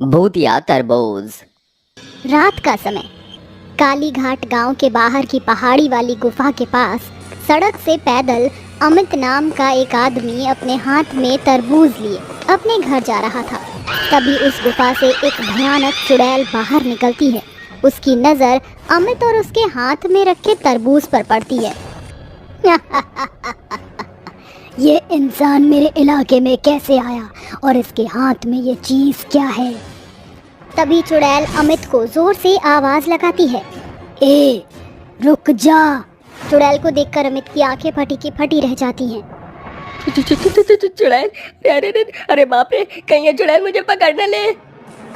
भूतिया तरबूज। रात का समय काली घाट गांव के बाहर की पहाड़ी वाली गुफा के पास सड़क से पैदल अमित नाम का एक आदमी अपने हाथ में तरबूज लिए अपने घर जा रहा था। तभी उस गुफा से एक भयानक चुड़ैल बाहर निकलती है। उसकी नज़र अमित और उसके हाथ में रखे तरबूज पर पड़ती है। ये इंसान मेरे इलाके में कैसे आया और इसके हाथ में ये चीज़ क्या है? तभी चुड़ैल अमित को जोर से आवाज लगाती है, ए रुक जा। चुड़ैल को देखकर अमित की आंखें फटी की फटी रह जाती हैं। चुड़ैल, अरे बाप रे, कहीं ये चुड़ैल मुझे पकड़ न ले।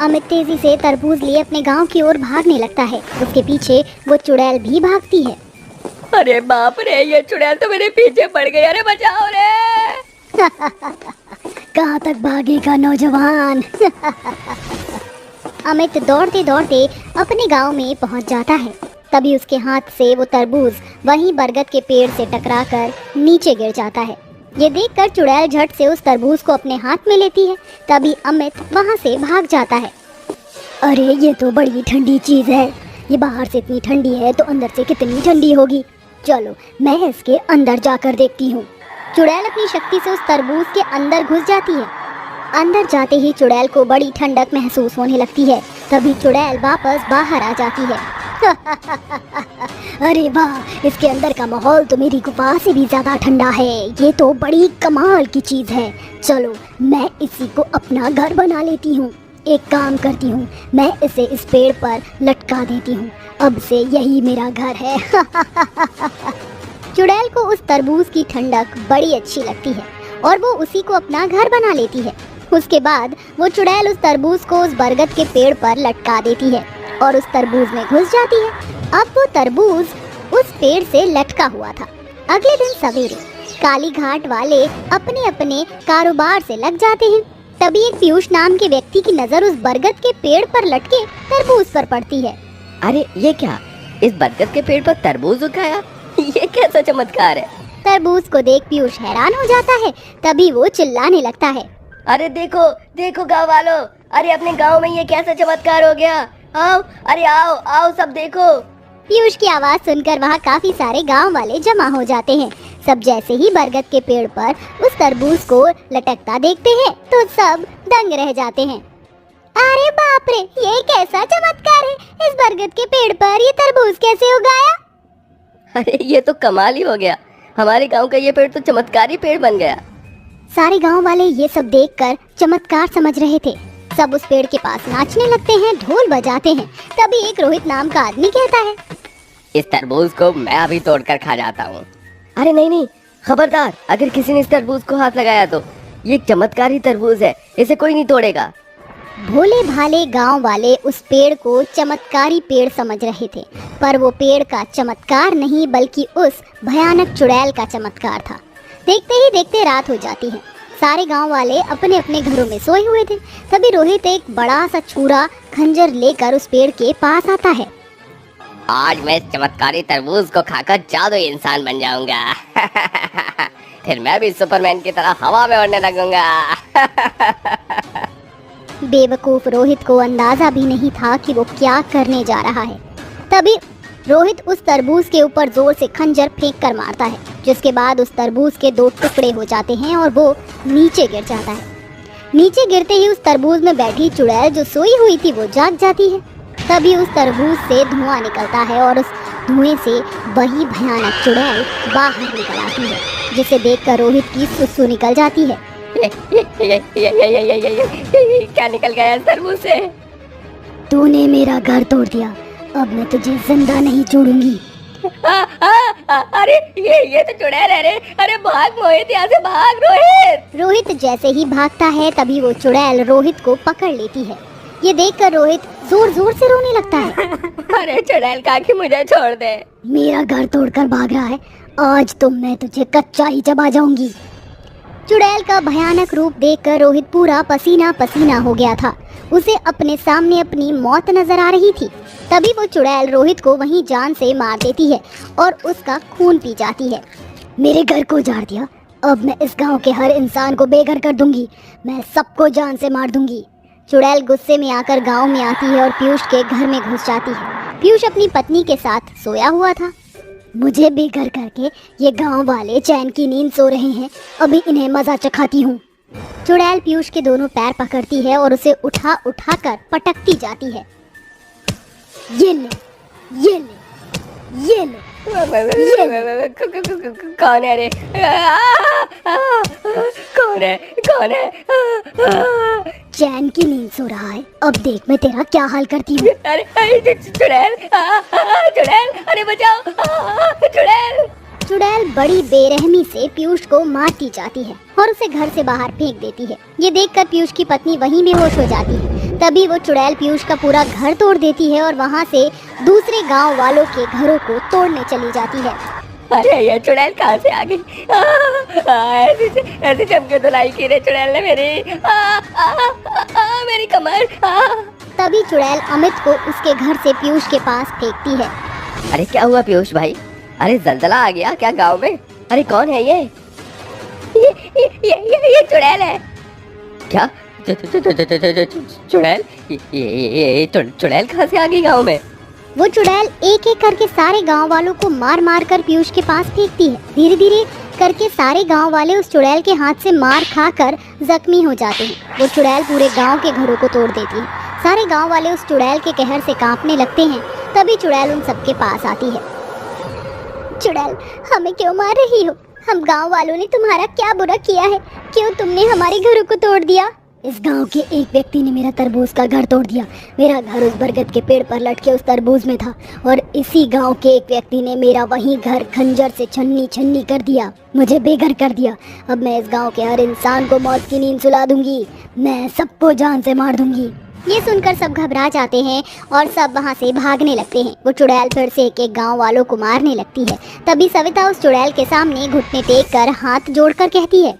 अमित तेजी से तरबूज लिए अपने गांव की ओर भागने लगता है। उसके पीछे वो चुड़ैल भी भागती है। अरे बाप रे, ये चुड़ैल तो मेरे पीछे पड़ गई। अरे बचाओ रे। कहाँ तक भागेगा नौजवान? अमित दौड़ते दौड़ते अपने गांव में पहुंच जाता है। तभी उसके हाथ से वो तरबूज वहीं बरगद के पेड़ से टकराकर नीचे गिर जाता है। ये देखकर चुड़ैल झट से उस तरबूज को अपने हाथ में लेती है। तभी अमित वहां से भाग जाता है। अरे ये तो बड़ी ठंडी चीज़ है। ये बाहर से इतनी ठंडी है तो अंदर से कितनी ठंडी होगी। चलो मैं इसके अंदर जाकर देखती हूँ। चुड़ैल अपनी शक्ति से उस तरबूज के अंदर घुस जाती है। अंदर जाते ही चुड़ैल को बड़ी ठंडक महसूस होने लगती है। तभी चुड़ैल वापस बाहर आ जाती है। अरे वाह, इसके अंदर का माहौल तो मेरी गुफा से भी ज़्यादा ठंडा है। ये तो बड़ी कमाल की चीज़ है। चलो मैं इसी को अपना घर बना लेती हूँ। एक काम करती हूँ, मैं इसे इस पेड़ पर लटका देती हूँ। अब से यही मेरा घर है। चुड़ैल को उस तरबूज की ठंडक बड़ी अच्छी लगती है और वो उसी को अपना घर बना लेती है। उसके बाद वो चुड़ैल उस तरबूज को उस बरगद के पेड़ पर लटका देती है और उस तरबूज में घुस जाती है। अब वो तरबूज उस पेड़ से लटका हुआ था। अगले दिन सवेरे काली घाट वाले अपने अपने कारोबार से लग जाते हैं। तभी एक पीयूष नाम के व्यक्ति की नजर उस बरगद के पेड़ पर लटके तरबूज पर पड़ती है। अरे ये क्या, इस बरगद के पेड़ पर तरबूज उगाया? ये कैसा चमत्कार है? तरबूज को देख पीयूष हैरान हो जाता है। तभी वो चिल्लाने लगता है, अरे देखो देखो गाँव वालों, अरे अपने गाँव में ये कैसा चमत्कार हो गया। आओ, अरे आओ आओ सब देखो। पीयूष की आवाज सुनकर वहाँ काफी सारे गांव वाले जमा हो जाते हैं। सब जैसे ही बरगद के पेड़ पर उस तरबूज को लटकता देखते हैं तो सब दंग रह जाते हैं। अरे बाप रे, ये कैसा चमत्कार है? इस बरगद के पेड़ पर ये तरबूज कैसे उगाया? अरे ये तो कमाल ही हो गया। हमारे गांव का ये पेड़ तो चमत्कारी पेड़ बन गया। सारे गांव वाले ये सब देखकर चमत्कार समझ रहे थे। सब उस पेड़ के पास नाचने लगते हैं, ढोल बजाते हैं। तभी एक रोहित नाम का आदमी कहता है, इस तरबूज को मैं अभी तोड़कर खा जाता हूँ। अरे नहीं नहीं, खबरदार, अगर किसी ने इस तरबूज को हाथ लगाया तो ये एक चमत्कारी तरबूज है, इसे कोई नहीं तोड़ेगा। भोले भाले गांव वाले उस पेड़ को चमत्कारी पेड़ समझ रहे थे, पर वो पेड़ का चमत्कार नहीं बल्कि उस भयानक चुड़ैल का चमत्कार था। देखते ही देखते रात हो जाती है। सारे गांव वाले अपने अपने घरों में सोए हुए थे। तभी रोहित एक बड़ा सा छुरा खंजर लेकर उस पेड़ के पास आता है। आज मैं इस चमत्कारी तरबूज को खाकर जादू इंसान बन जाऊंगा। फिर मैं भी सुपरमैन की तरह हवा में उड़ने लगूंगा। बेवकूफ रोहित को अंदाजा भी नहीं था कि वो क्या करने जा रहा है। तभी रोहित उस तरबूज के ऊपर जोर से खंजर फेंक कर मारता है, जिसके बाद उस तरबूज के 2 टुकड़े हो जाते हैं और वो नीचे गिर जाता है। नीचे गिरते ही उस तरबूज में बैठी चुड़ैल जो सोई हुई थी वो जाग जाती है। तभी उस तरबूज से धुआं निकलता है और उस धुएं से वही भयानक चुड़ैल बाहर निकल आती है, जिसे देखकर रोहित की सुसु निकल जाती है। क्या निकल गया इस तरबूज से? तूने मेरा घर तोड़ दिया, अब मैं तुझे जिंदा नहीं छोड़ूंगी। अरे ये तो चुड़ैल है रे। अरे भाग मोहित, यहाँ से भाग रोहित। रोहित जैसे ही भागता है तभी वो चुड़ैल रोहित को पकड़ लेती है। ये देखकर रोहित जोर जोर से रोने लगता है। अरे चुड़ैल काकी, मुझे छोड़ दे। मेरा घर तोड़कर भाग रहा है, आज तो मैं तुझे कच्चा ही चबा जाऊंगी। चुड़ैल का भयानक रूप देखकर रोहित पूरा पसीना पसीना हो गया था। उसे अपने सामने अपनी मौत नजर आ रही थी। तभी वो चुड़ैल रोहित को वहीं जान से मार देती है और उसका खून पी जाती है। मेरे घर को उजाड़ दिया, अब मैं इस गांव के हर इंसान को बेघर कर दूंगी। मैं सबको जान से मार दूंगी। चुड़ैल गुस्से में आकर गांव में आती है और पीयूष के घर में घुस जाती है। पीयूष अपनी पत्नी के साथ सोया हुआ था। मुझे बेघर करके ये गांव वाले चैन की नींद सो रहे हैं, अभी इन्हें मजा चखाती हूँ। चुड़ैल पीयूष के दोनों पैर पकड़ती है और उसे उठा उठा कर पटकती जाती है। ये ले, ये ले, ये ले। कौन है रे? कौन है? कौन है? चैन की नींद सो रहा है, अब देख मैं तेरा क्या हाल करती हूँ। अरे चुड़ैल, चुड़ैल, अरे बचाओ, चुड़ैल। चुड़ैल बड़ी बेरहमी से पीयूष को मारती जाती है और उसे घर से बाहर फेंक देती है। ये देखकर पीयूष की पत्नी वहीं बेहोश हो जाती है। तभी वो चुड़ैल पीयूष का पूरा घर तोड़ देती है और वहाँ से दूसरे गांव वालों के घरों को तोड़ने चली जाती है। अरे ये चुड़ैल कहाँ से आ गई? ऐसे चमके धुलाई की रे चुड़ैल ने मेरी कमर। तभी चुड़ैल अमित को उसके घर से पीयूष के पास फेंकती है। अरे क्या हुआ पीयूष भाई? अरे जलजला आ गया क्या गांव में? अरे कौन है ये? ये चुड़ैल है क्या? चुड़ैल? ये चुड़ैल कहाँ से आ गई गांव में? वो चुड़ैल एक एक करके सारे गांव वालों को मार मार कर पीयूष के पास फेंकती है। धीरे धीरे करके सारे गांव वाले उस चुड़ैल के हाथ से मार खाकर जख्मी हो जाते हैं। वो चुड़ैल पूरे गांव के घरों को तोड़ देती है। सारे गांव वाले उस चुड़ैल के कहर से कांपने लगते हैं। तभी चुड़ैल उन सबके पास आती है। चुड़ैल, हमें क्यों मार रही हो? हम गांव वालों ने तुम्हारा क्या बुरा किया है? क्यों तुमने हमारे घरों को तोड़ दिया? इस गांव के एक व्यक्ति ने मेरा तरबूज का घर तोड़ दिया। मेरा घर उस बरगद के पेड़ पर लटके उस तरबूज में था और इसी गांव के एक व्यक्ति ने मेरा वही घर खंजर से छन्नी छन्नी कर दिया, मुझे बेघर कर दिया। अब मैं इस गांव के हर इंसान को मौत की नींद सुला दूंगी। मैं सबको जान से मार दूंगी। ये सुनकर सब घबरा जाते हैं और सब वहाँ से भागने लगते हैं। वो चुड़ैल फिर से एक एक गाँव वालों को मारने लगती है। तभी सविता उस चुड़ैल के सामने घुटने टेक कर हाथ जोड़कर कहती है,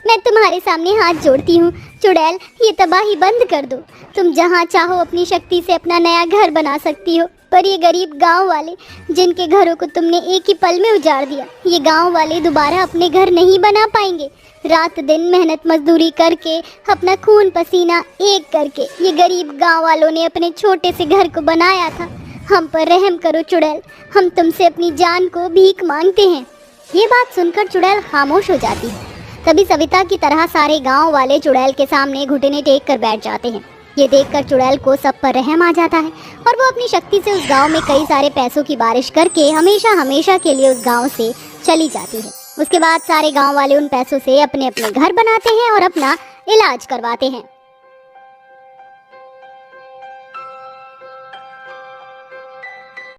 मैं तुम्हारे सामने हाथ जोड़ती हूँ चुड़ैल, ये तबाही बंद कर दो। तुम जहाँ चाहो अपनी शक्ति से अपना नया घर बना सकती हो, पर ये गरीब गांव वाले जिनके घरों को तुमने एक ही पल में उजाड़ दिया, ये गांव वाले दोबारा अपने घर नहीं बना पाएंगे। रात दिन मेहनत मजदूरी करके अपना खून पसीना एक करके ये गरीब गांव वालों ने अपने छोटे से घर को बनाया था। हम पर रहम करो चुड़ैल, हम तुमसे अपनी जान को भीख मांगते हैं। ये बात सुनकर चुड़ैल खामोश हो जाती है। तभी सविता की तरह सारे गांव वाले चुड़ैल के सामने घुटने टेक कर बैठ जाते हैं। ये देखकर चुड़ैल को सब पर रहम आ जाता है और वो अपनी शक्ति से उस गांव में कई सारे पैसों की बारिश करके हमेशा हमेशा के लिए उस गांव से चली जाती है। उसके बाद सारे गांव वाले उन पैसों से अपने अपने घर बनाते हैं और अपना इलाज करवाते हैं।